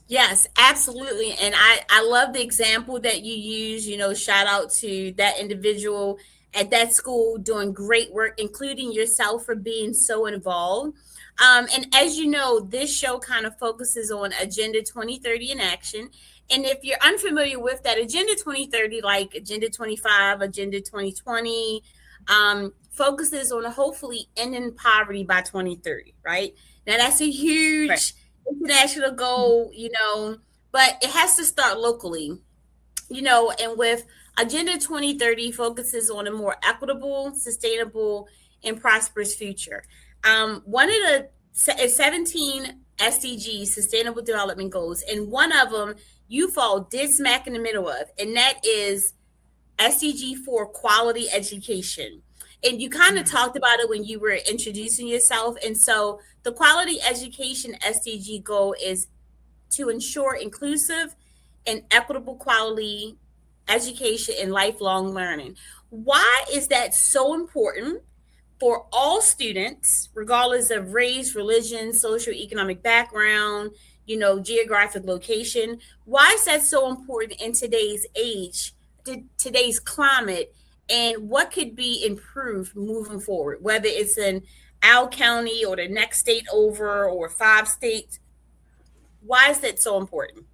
Yes, absolutely. And I love the example that you use, shout out to that individual at that school doing great work, including yourself for being so involved. And as you know, this show kind of focuses on Agenda 2030 in action. And if you're unfamiliar with that, Agenda 2030, like Agenda 25, Agenda 2020, focuses on hopefully ending poverty by 2030, right? Now, that's a Right. huge international goal, but it has to start locally, and with Agenda 2030 focuses on a more equitable, sustainable, and prosperous future. One of the 17 SDGs, Sustainable Development Goals, and one of them you fall dead smack in the middle of, and that is SDG for quality education. And you kind of Mm. talked about it when you were introducing yourself. And so the quality education SDG goal is to ensure inclusive and equitable quality education and lifelong learning. Why is that so important for all students, regardless of race, religion, socioeconomic background, geographic location? Why is that so important in today's age, today's climate, and what could be improved moving forward, whether it's in our county or the next state over or 5 states? Why is that so important?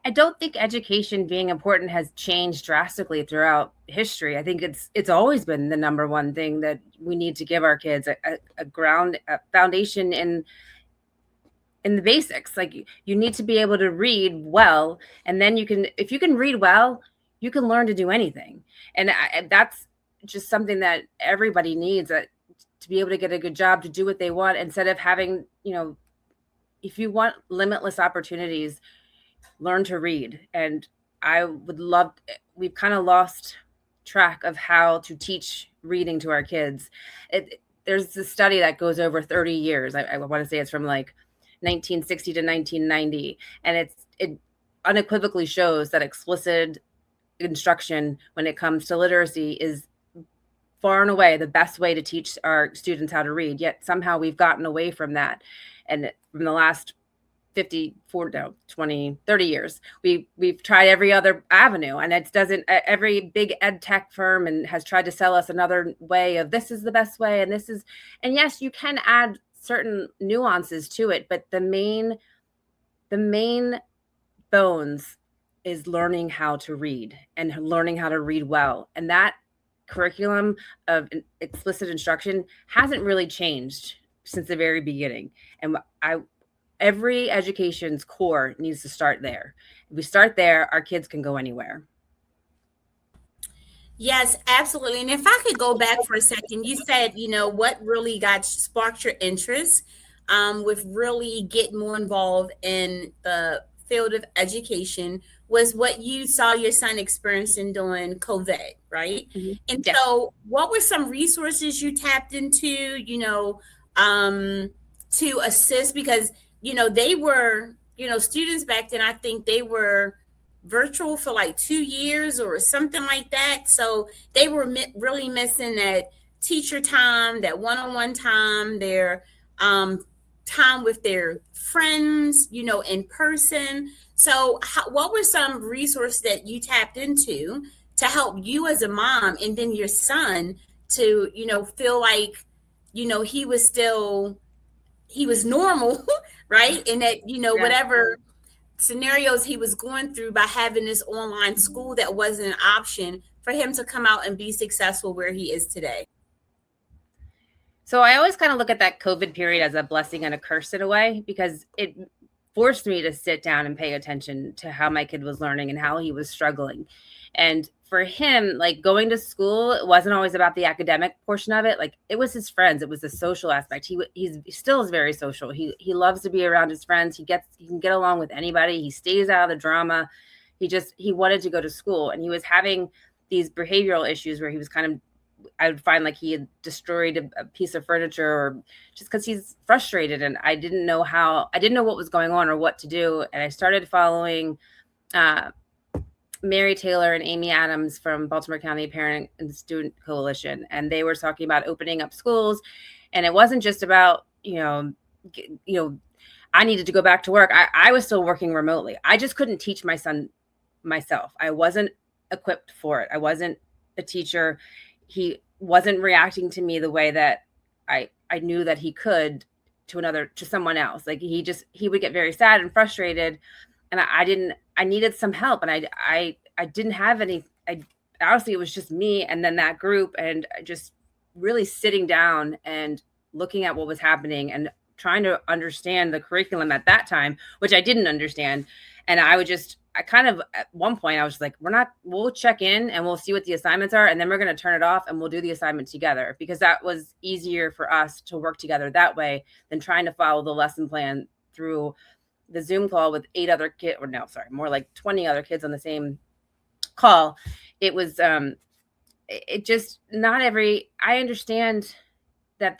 I don't think education being important has changed drastically throughout history. I think it's always been the number one thing that we need to give our kids a ground, a foundation in the basics. Like you need to be able to read well, and then if you can read well, you can learn to do anything. And that's just something that everybody needs, to be able to get a good job, to do what they want, instead of having, if you want limitless opportunities, learn to read. And I would love, we've kind of lost track of how to teach reading to our kids. There's a study that goes over 30 years. I want to say it's from like 1960 to 1990, and it unequivocally shows that explicit instruction when it comes to literacy is far and away the best way to teach our students how to read. Yet somehow we've gotten away from that. And from the last 50, 40, no, 20, 30 years, we've tried every other avenue, and it doesn't, every big ed tech firm and has tried to sell us another way of this is the best way, and this is, and yes, you can add certain nuances to it, but the main bones is learning how to read and learning how to read well. And that curriculum of explicit instruction hasn't really changed since the very beginning. And I every education's core needs to start there. If we start there, our kids can go anywhere. Yes, absolutely. And if I could go back for a second, you said, what really got sparked your interest with really getting more involved in the field of education was what you saw your son experiencing during COVID, right? Mm-hmm. And Yes. so, what were some resources you tapped into, to assist? Because, they were, students back then, I think they were virtual for like 2 years or something like that. So they were really missing that teacher time, that one-on-one time, their time with their friends, in person. So, what were some resources that you tapped into to help you as a mom and then your son to, feel like, he was still he was normal, right? And that, Yeah. whatever scenarios he was going through by having this online school that wasn't an option for him to come out and be successful where he is today. So I always kind of look at that COVID period as a blessing and a curse in a way, because it forced me to sit down and pay attention to how my kid was learning and how he was struggling. And for him, like going to school, it wasn't always about the academic portion of it. Like it was his friends, it was the social aspect. He still is very social. He loves to be around his friends. He can get along with anybody. He stays out of the drama. He wanted to go to school, and he was having these behavioral issues where he was kind of, I would find like he had destroyed a piece of furniture, or just because he's frustrated, and I didn't know what was going on or what to do. And I started following uh, Mary Taylor and Amy Adams from Baltimore County Parent and Student Coalition, and they were talking about opening up schools. And it wasn't just about, you know, I needed to go back to work. I was still working remotely. I just couldn't teach my son myself. I wasn't equipped for it. I wasn't a teacher. He wasn't reacting to me the way that I knew that he could to someone else. Like he would get very sad and frustrated, and I needed some help, and I didn't have any. I honestly, it was just me and then that group, and just really sitting down and looking at what was happening and trying to understand the curriculum at that time, which I didn't understand. And I kind of, at one point I was like, we'll check in and we'll see what the assignments are. And then we're going to turn it off and we'll do the assignment together, because that was easier for us to work together that way than trying to follow the lesson plan through the Zoom call with 8 other kids, or no, sorry, more like 20 other kids on the same call. It was, it just I understand that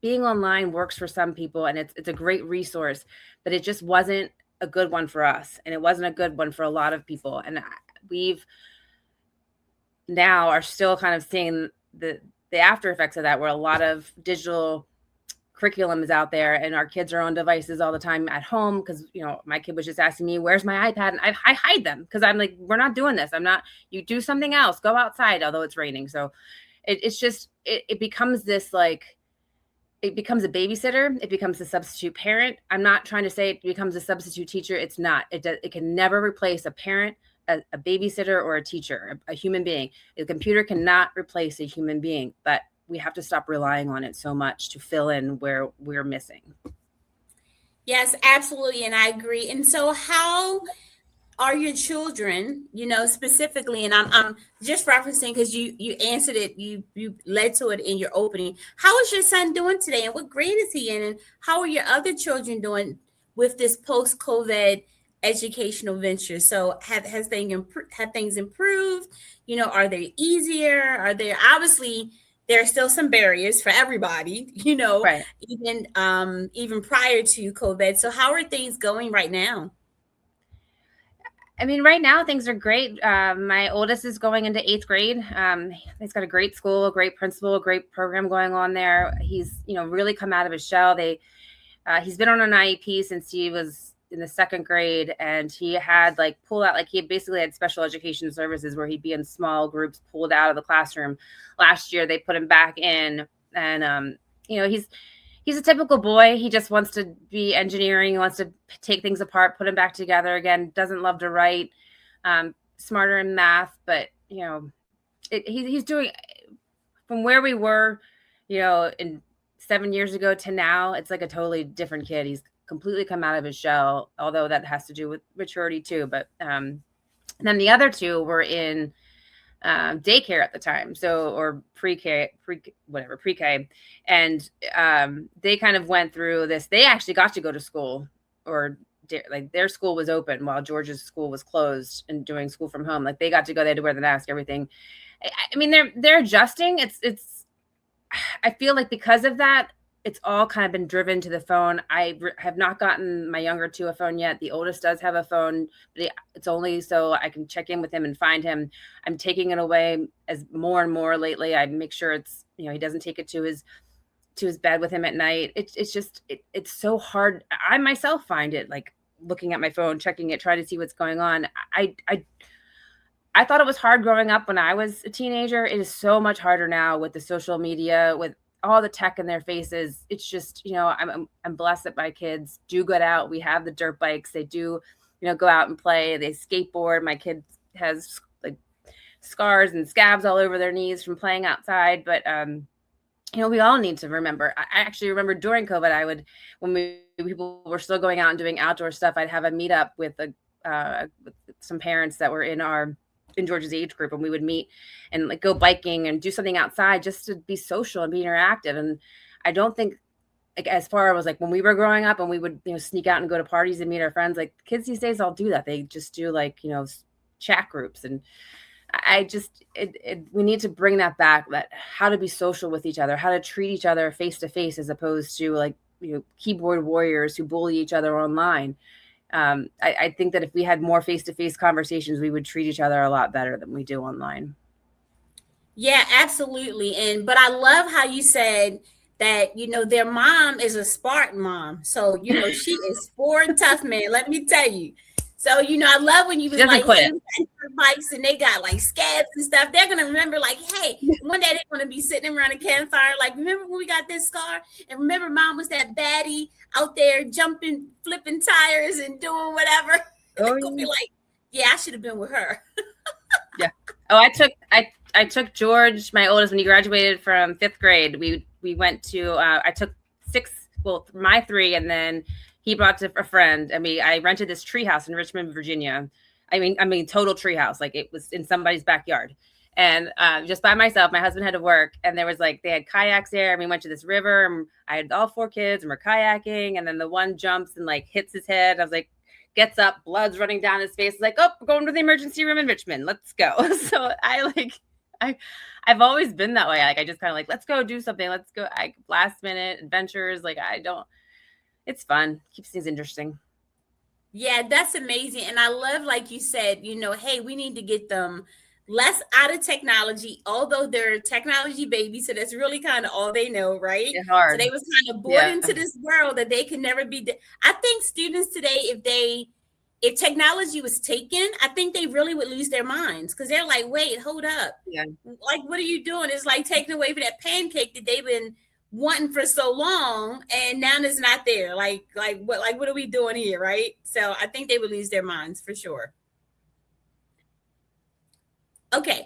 being online works for some people and it's a great resource, but it just wasn't a good one for us, and it wasn't a good one for a lot of people. And we've now are still kind of seeing the after effects of that, where a lot of digital curriculum is out there and our kids are on devices all the time at home. Because my kid was just asking me, where's my iPad, and I hide them because I'm like, we're not doing this. You do something else, go outside, although it's raining. So it's just it becomes this, like, it becomes a babysitter. It becomes a substitute parent. I'm not trying to say it becomes a substitute teacher. It's not. It can never replace a parent, a babysitter, or a teacher, a human being. The computer cannot replace a human being, but we have to stop relying on it so much to fill in where we're missing. Yes, absolutely. And I agree. And so how are your children, specifically, and I'm just referencing because you answered it, you led to it in your opening. How is your son doing today, and what grade is he in, and how are your other children doing with this post-COVID educational venture? So have things improved? Are they easier? Are there, obviously there are still some barriers for everybody, Right. even prior to COVID. So how are things going right now? I mean, right now things are great. My oldest is going into 8th grade. He's got a great school, a great principal, a great program going on there. He's, really come out of his shell. He's been on an IEP since he was in the 2nd grade, and he had he basically had special education services where he'd be in small groups pulled out of the classroom. Last year they put him back in, and he's a typical boy. He just wants to be engineering. He wants to take things apart, put them back together again. Doesn't love to write. Smarter in math, but he's doing, from where we were, in 7 years ago to now. It's like a totally different kid. He's completely come out of his shell. Although that has to do with maturity too. But then the other 2 were in daycare at the time, or pre-K, and they kind of went through this. They actually got to go to school, or their school was open while George's school was closed and doing school from home. Like, they got to go, they had to wear the mask, everything. I mean, they're adjusting. I feel like because of that, it's all kind of been driven to the phone. I have not gotten my younger 2 a phone yet. The oldest does have a phone, but it's only so I can check in with him and find him. I'm taking it away as more and more lately. I make sure it's, he doesn't take it to his bed with him at night. It's so hard. I myself find it, like, looking at my phone, checking it, trying to see what's going on. I thought it was hard growing up when I was a teenager. It is so much harder now with the social media, with all the tech in their faces. It's just, I'm blessed that my kids do get out. We have the dirt bikes. They do, go out and play. They skateboard. My kid has like scars and scabs all over their knees from playing outside. But, we all need to remember. I actually remember during COVID, when people were still going out and doing outdoor stuff, I'd have a meetup with some parents that were in George's age group, and we would meet and go biking and do something outside just to be social and be interactive. And I don't think, as far as when we were growing up and we would sneak out and go to parties and meet our friends, kids these days all do that. They just do chat groups. And we need to bring that back, that how to be social with each other, how to treat each other face to face, as opposed to keyboard warriors who bully each other online. I think that if we had more face-to-face conversations, we would treat each other a lot better than we do online. Yeah, absolutely. But I love how you said that their mom is a Spartan mom, so she is sport tough, man. Let me tell you. So I love when you She was doesn't like, quit. hey, we got bikes and they got like scabs and stuff. They're gonna remember, like, hey, one day they're gonna be sitting around a campfire, like, remember when we got this scar? And remember, mom was that baddie out there jumping, flipping tires, and doing whatever. Oh, They're gonna be like, yeah, I should have been with her. yeah. Oh, I took George, my oldest, when he graduated from 5th grade. We went to I took 6, well, my 3, and then he brought to a friend, and I rented this tree house in Richmond, Virginia. I mean total tree house, like it was in somebody's backyard. And just by myself, my husband had to work, and there was like, they had kayaks there, and we went to this river, and I had all 4 kids, and we're kayaking, and then the one jumps and like hits his head. I was like, gets up, blood's running down his face, like, oh, we're going to the emergency room in Richmond, let's go. So I've always been that way. Like, I just kind of like, let's go do something, let's go, like, last minute adventures. Like, it's fun, keeps things interesting. Yeah, that's amazing. And I love, like you said, hey, we need to get them less out of technology, although they're technology babies. So that's really kind of all they know, right? It's So hard. they was kind of born Yeah. into this world that they can never be. I think students today, if technology was taken, I think they really would lose their minds, because they're like, wait, hold up. Yeah. Like, what are you doing? It's like taking away from that pancake that they've been wanting for so long, and now it's not there. What are we doing here, right? So I think they would lose their minds for sure. Okay.